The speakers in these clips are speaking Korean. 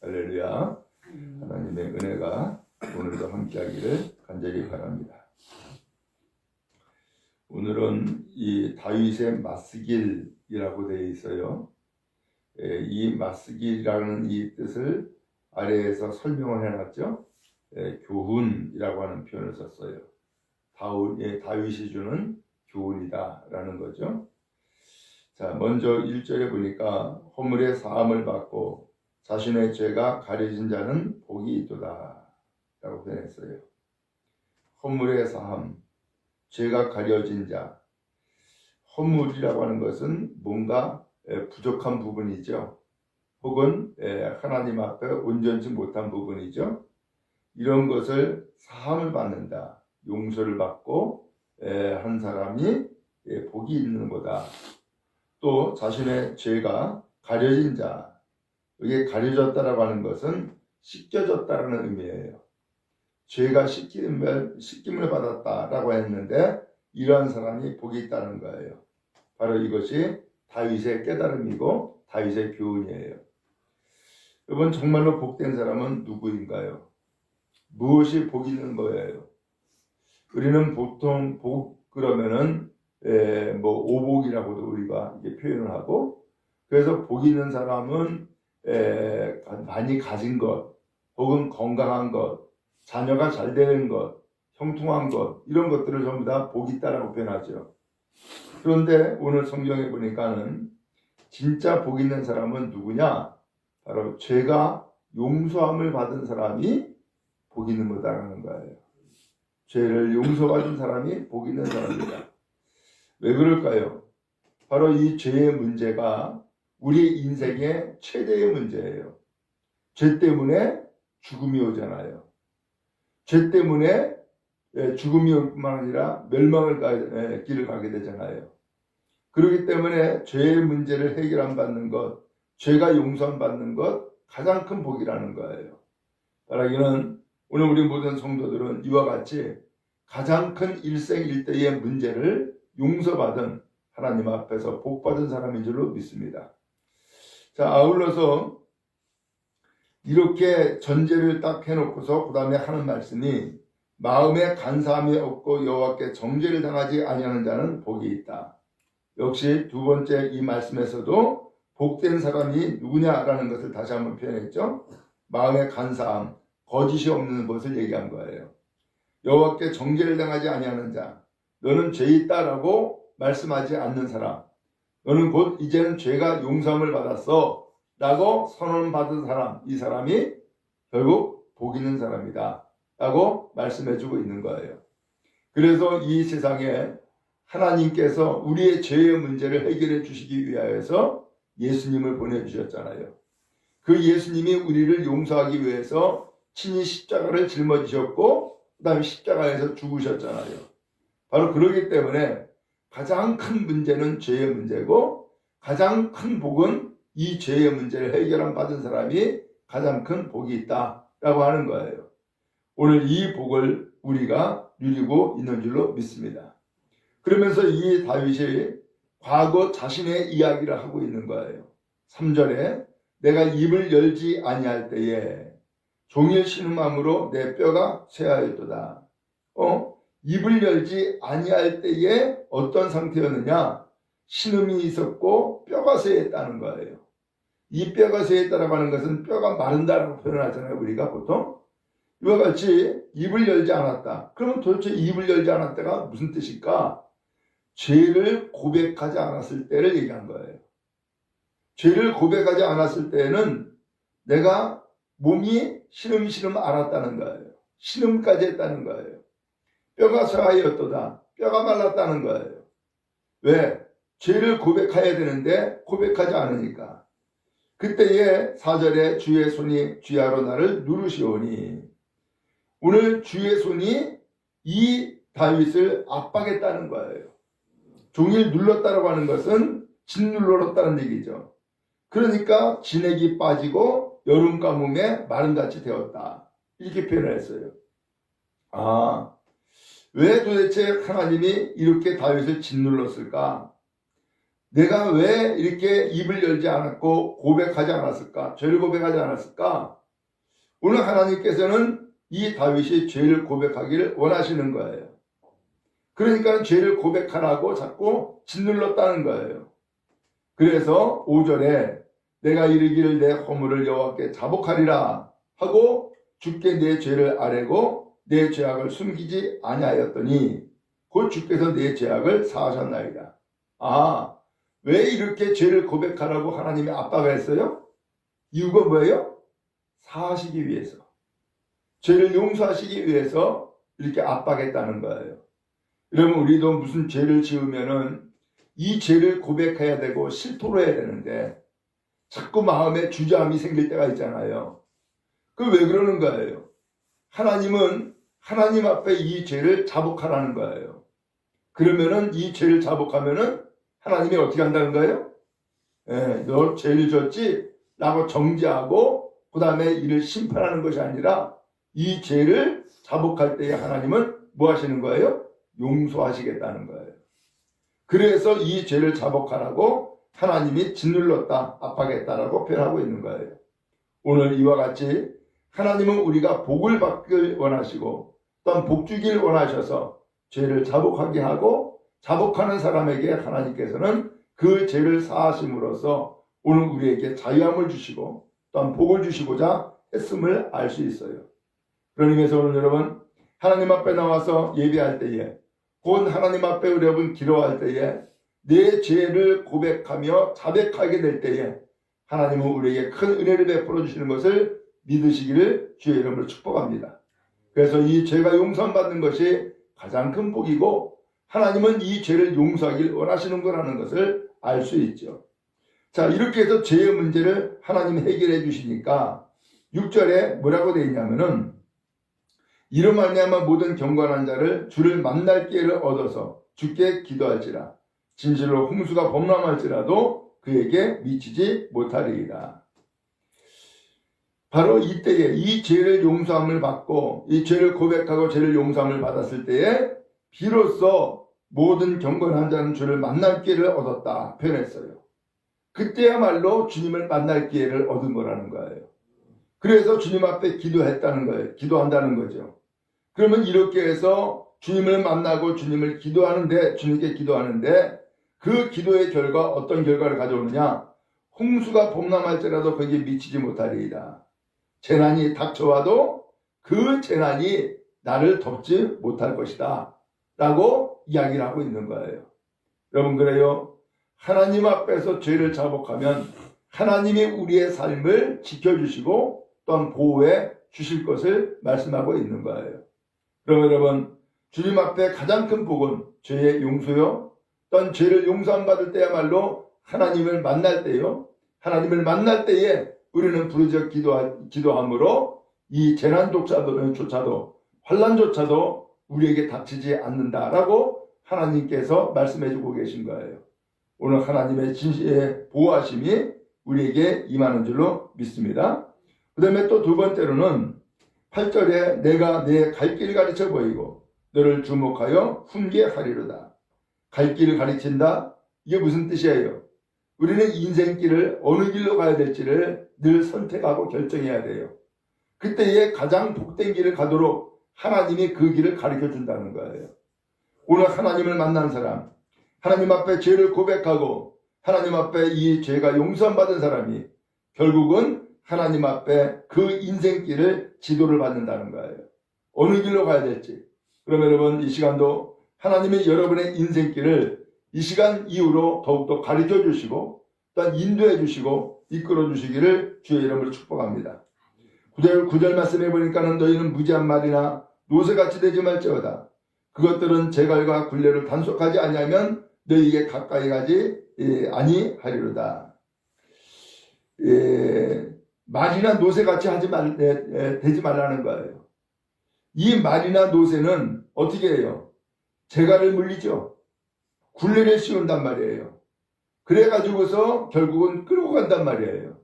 할렐루야. 하나님의 은혜가 오늘도 함께하기를 간절히 바랍니다. 오늘은 이 다윗의 맞쓰길이라고 되어 있어요. 이 맞쓰기라는 이 뜻을 아래에서 설명을 해놨죠. 교훈이라고 하는 표현을 썼어요. 다윗이 주는 교훈이다라는 거죠. 자, 먼저 1절에 보니까 허물의 사함을 받고 자신의 죄가 가려진 자는 복이 있도다 라고 표현했어요. 허물의 사함, 죄가 가려진 자. 허물이라고 하는 것은 뭔가 부족한 부분이죠. 혹은 하나님 앞에 온전치 못한 부분이죠. 이런 것을 사함을 받는다, 용서를 받고 한 사람이 복이 있는 거다. 또 자신의 죄가 가려진 자, 이게 가려졌다라고 하는 것은 씻겨졌다라는 의미예요. 죄가 씻김을 받았다라고 했는데 이러한 사람이 복이 있다는 거예요. 바로 이것이 다윗의 깨달음이고 다윗의 교훈이에요. 여러분, 정말로 복된 사람은 누구인가요? 무엇이 복이 있는 거예요? 우리는 보통 복 그러면은 오복이라고도 우리가 이게 표현을 하고, 그래서 복 있는 사람은 많이 가진 것, 혹은 건강한 것, 자녀가 잘 되는 것, 형통한 것, 이런 것들을 전부 다 복이 있다라고 표현하죠. 그런데 오늘 성경에 보니까는 진짜 복 있는 사람은 누구냐? 바로 죄가 용서함을 받은 사람이 복 있는 거다라는 거예요. 죄를 용서받은 사람이 복 있는 사람이다. 왜 그럴까요? 바로 이 죄의 문제가 우리 인생의 최대의 문제예요. 죄 때문에 죽음이 오잖아요. 죄 때문에 죽음이 올 뿐만 아니라 멸망을 길을 가게 되잖아요. 그렇기 때문에 죄의 문제를 해결 안 받는 것, 죄가 용서 안 받는 것, 가장 큰 복이라는 거예요. 바라기는 오늘 우리 모든 성도들은 이와 같이 가장 큰 일생일대의 문제를 용서받은 하나님 앞에서 복받은 사람인 줄로 믿습니다. 자, 아울러서 이렇게 전제를 딱 해놓고서 그 다음에 하는 말씀이 마음에 간사함이 없고 여호와께 정죄를 당하지 아니하는 자는 복이 있다. 역시 두 번째 이 말씀에서도 복된 사람이 누구냐라는 것을 다시 한번 표현했죠. 마음에 간사함, 거짓이 없는 것을 얘기한 거예요. 여호와께 정죄를 당하지 아니하는 자, 너는 죄 있다라고 말씀하지 않는 사람, 너는 곧 이제는 죄가 용서함을 받았어 라고 선언받은 사람, 이 사람이 결국 복 있는 사람이다 라고 말씀해주고 있는 거예요. 그래서 이 세상에 하나님께서 우리의 죄의 문제를 해결해 주시기 위하여서 예수님을 보내주셨잖아요. 그 예수님이 우리를 용서하기 위해서 친히 십자가를 짊어지셨고 그 다음에 십자가에서 죽으셨잖아요. 바로 그렇기 때문에 가장 큰 문제는 죄의 문제고, 가장 큰 복은 이 죄의 문제를 해결한 받은 사람이 가장 큰 복이 있다라고 하는 거예요. 오늘 이 복을 우리가 누리고 있는 줄로 믿습니다. 그러면서 이 다윗이 과거 자신의 이야기를 하고 있는 거예요. 3절에 내가 입을 열지 아니할 때에 종일 신음함으로 내 뼈가 쇠하였도다. 입을 열지 아니할 때에 어떤 상태였느냐? 신음이 있었고 뼈가 쇠했다는 거예요. 이 뼈가 쇠했다라고 하는 것은 뼈가 마른다라고 표현하잖아요, 우리가 보통. 이와 같이 입을 열지 않았다. 그러면 도대체 입을 열지 않았다가 무슨 뜻일까? 죄를 고백하지 않았을 때를 얘기한 거예요. 죄를 고백하지 않았을 때는 내가 몸이 신음신음 앓았다는 거예요. 신음까지 했다는 거예요. 뼈가 쇠하였도다. 뼈가 말랐다는 거예요. 왜? 죄를 고백해야 되는데 고백하지 않으니까. 그때에 4절에 주의 손이 쥐하로 나를 누르시오니, 오늘 주의 손이 이 다윗을 압박했다는 거예요. 종일 눌렀다고 하는 것은 짓눌렀다는 얘기죠. 그러니까 진액이 빠지고 여름 가뭄에 마른같이 되었다. 이렇게 표현을 했어요. 왜 도대체 하나님이 이렇게 다윗을 짓눌렀을까? 내가 왜 이렇게 입을 열지 않았고 고백하지 않았을까? 죄를 고백하지 않았을까? 오늘 하나님께서는 이 다윗이 죄를 고백하기를 원하시는 거예요. 그러니까 죄를 고백하라고 자꾸 짓눌렀다는 거예요. 그래서 5절에 내가 이르기를 내 허물을 여호와께 자복하리라 하고 주께 내 죄를 아뢰고 내 죄악을 숨기지 아니하였더니 곧 주께서 내 죄악을 사하셨나이다. 아, 왜 이렇게 죄를 고백하라고 하나님이 압박했어요? 이유가 뭐예요? 사하시기 위해서. 죄를 용서하시기 위해서 이렇게 압박했다는 거예요. 여러분, 우리도 무슨 죄를 지으면은 이 죄를 고백해야 되고 실토로 해야 되는데 자꾸 마음에 주저함이 생길 때가 있잖아요. 그 왜 그러는 거예요? 하나님은 하나님 앞에 이 죄를 자복하라는 거예요. 그러면은 이 죄를 자복하면은 하나님이 어떻게 한다는 거예요? 너 죄를 졌지? 라고 정죄하고 그 다음에 이를 심판하는 것이 아니라 이 죄를 자복할 때에 하나님은 뭐 하시는 거예요? 용서하시겠다는 거예요. 그래서 이 죄를 자복하라고 하나님이 짓눌렀다, 압박했다라고 표현하고 있는 거예요. 오늘 이와 같이 하나님은 우리가 복을 받길 원하시고 또한 복 주길 원하셔서 죄를 자복하게 하고 자복하는 사람에게 하나님께서는 그 죄를 사하심으로써 오늘 우리에게 자유함을 주시고 또한 복을 주시고자 했음을 알 수 있어요. 그런 의미에서 오늘 여러분 하나님 앞에 나와서 예배할 때에 곧 하나님 앞에 여러분 기도할 때에 내 죄를 고백하며 자백하게 될 때에 하나님은 우리에게 큰 은혜를 베풀어 주시는 것을 믿으시기를 주의 이름으로 축복합니다. 그래서 이 죄가 용서받는 것이 가장 큰 복이고 하나님은 이 죄를 용서하길 원하시는 거라는 것을 알 수 있죠. 자, 이렇게 해서 죄의 문제를 하나님이 해결해 주시니까 6절에 뭐라고 되어 있냐면은 이로 말미암아 모든 경건한 자를 주를 만날 기회를 얻어서 주께 기도할지라 진실로 홍수가 범람할지라도 그에게 미치지 못하리이다. 바로 이때에 이 죄를 용서함을 받고 이 죄를 고백하고 죄를 용서함을 받았을 때에 비로소 모든 경건한 자는 주를 만날 기회를 얻었다 표현했어요. 그때야말로 주님을 만날 기회를 얻은 거라는 거예요. 그래서 주님 앞에 기도했다는 거예요. 기도한다는 거죠. 그러면 이렇게 해서 주님을 만나고 주님을 기도하는데 주님께 기도하는데 그 기도의 결과 어떤 결과를 가져오느냐? 홍수가 범람할지라도 거기에 미치지 못하리이다. 재난이 닥쳐와도 그 재난이 나를 덮지 못할 것이다 라고 이야기를 하고 있는 거예요. 여러분 그래요. 하나님 앞에서 죄를 자복하면 하나님이 우리의 삶을 지켜주시고 또한 보호해 주실 것을 말씀하고 있는 거예요. 그러면 여러분 주님 앞에 가장 큰 복은 죄의 용서요. 또한 죄를 용서받을 때야말로 하나님을 만날 때요. 하나님을 만날 때에 우리는 부르짖어 기도함으로 이 재난조차도 환난조차도 우리에게 닥치지 않는다라고 하나님께서 말씀해주고 계신 거예요. 오늘 하나님의 진실의 보호하심이 우리에게 임하는 줄로 믿습니다. 그 다음에 또 두 번째로는 8절에 내가 내 갈 길을 가르쳐 보이고 너를 주목하여 훈계하리로다. 갈 길을 가르친다? 이게 무슨 뜻이에요? 우리는 인생길을 어느 길로 가야 될지를 늘 선택하고 결정해야 돼요. 그때에 가장 복된 길을 가도록 하나님이 그 길을 가르쳐 준다는 거예요. 오늘 하나님을 만난 사람, 하나님 앞에 죄를 고백하고 하나님 앞에 이 죄가 용서받은 사람이 결국은 하나님 앞에 그 인생길을 지도를 받는다는 거예요. 어느 길로 가야 될지. 그러면 여러분 이 시간도 하나님이 여러분의 인생길을 이 시간 이후로 더욱더 가르쳐 주시고 또한 인도해 주시고 이끌어 주시기를 주의 이름으로 축복합니다. 9절 말씀해 보니까는 너희는 무지한 말이나 노새같이 되지 말지어다. 그것들은 재갈과 굴레를 단속하지 아니하면 너희에게 가까이 가지 아니하리로다. 말이나 노새같이 되지 말라는 거예요. 이 말이나 노새는 어떻게 해요? 재갈을 물리죠. 굴레를 씌운단 말이에요. 그래가지고서 결국은 끌고 간단 말이에요.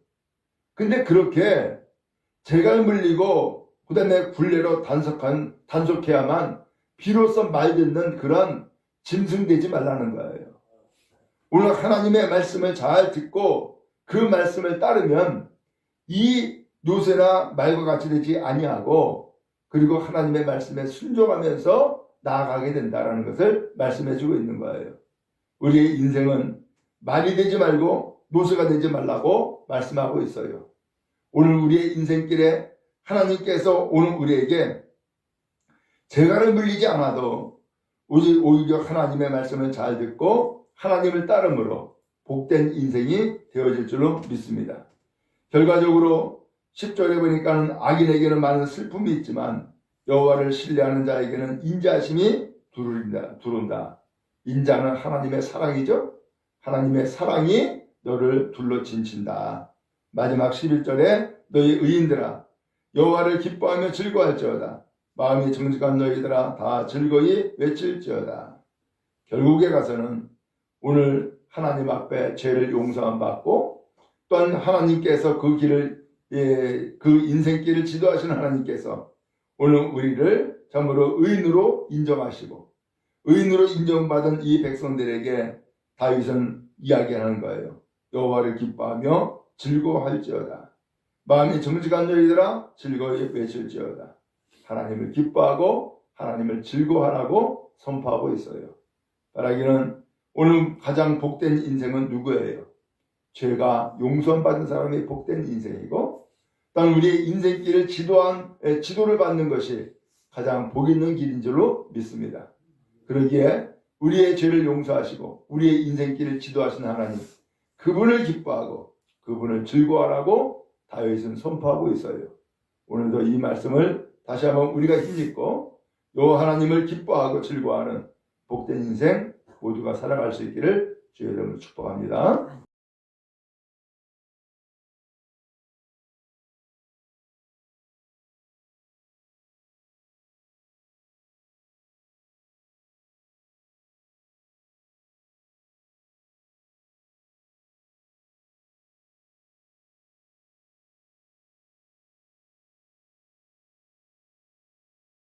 근데 그렇게 재갈 물리고 그 다음에 굴레로 단속해야만 비로소 말 듣는 그런 짐승되지 말라는 거예요. 오늘 하나님의 말씀을 잘 듣고 그 말씀을 따르면 이 요새나 말과 같이 되지 아니하고 그리고 하나님의 말씀에 순종하면서 나아가게 된다라는 것을 말씀해 주고 있는 거예요. 우리의 인생은 말이 되지 말고 노새가 되지 말라고 말씀하고 있어요. 오늘 우리의 인생길에 하나님께서 오늘 우리에게 재갈을 물리지 않아도 오히려 하나님의 말씀을 잘 듣고 하나님을 따름으로 복된 인생이 되어질 줄로 믿습니다. 결과적으로 10절에 보니까는 악인에게는 많은 슬픔이 있지만 여호와를 신뢰하는 자에게는 인자심이 두른다. 인자는 하나님의 사랑이죠. 하나님의 사랑이 너를 둘러친친다. 마지막 11절에 너희 의인들아 여호와를 기뻐하며 즐거워할지어다. 마음이 정직한 너희들아 다 즐거이 외칠지어다. 결국에 가서는 오늘 하나님 앞에 죄를 용서함 받고 또한 하나님께서 그 길을 그 인생길을 지도하시는 하나님께서 오늘 우리를 참으로 의인으로 인정하시고 의인으로 인정받은 이 백성들에게 다윗은 이야기하는 거예요. 여호와를 기뻐하며 즐거워할지어다. 마음이 정직한 너희들아 즐거이 외칠지어다. 하나님을 기뻐하고 하나님을 즐거워하라고 선포하고 있어요. 말하기는 오늘 가장 복된 인생은 누구예요? 죄가 용서받은 사람이 복된 인생이고 또한 우리의 인생길을 지도를 받는 것이 가장 복 있는 길인 줄로 믿습니다. 그러기에 우리의 죄를 용서하시고 우리의 인생길을 지도하시는 하나님 그분을 기뻐하고 그분을 즐거워하라고 다윗은 선포하고 있어요. 오늘도 이 말씀을 다시 한번 우리가 힘입고 요 하나님을 기뻐하고 즐거워하는 복된 인생 모두가 살아갈 수 있기를 주의 이름으로 축복합니다.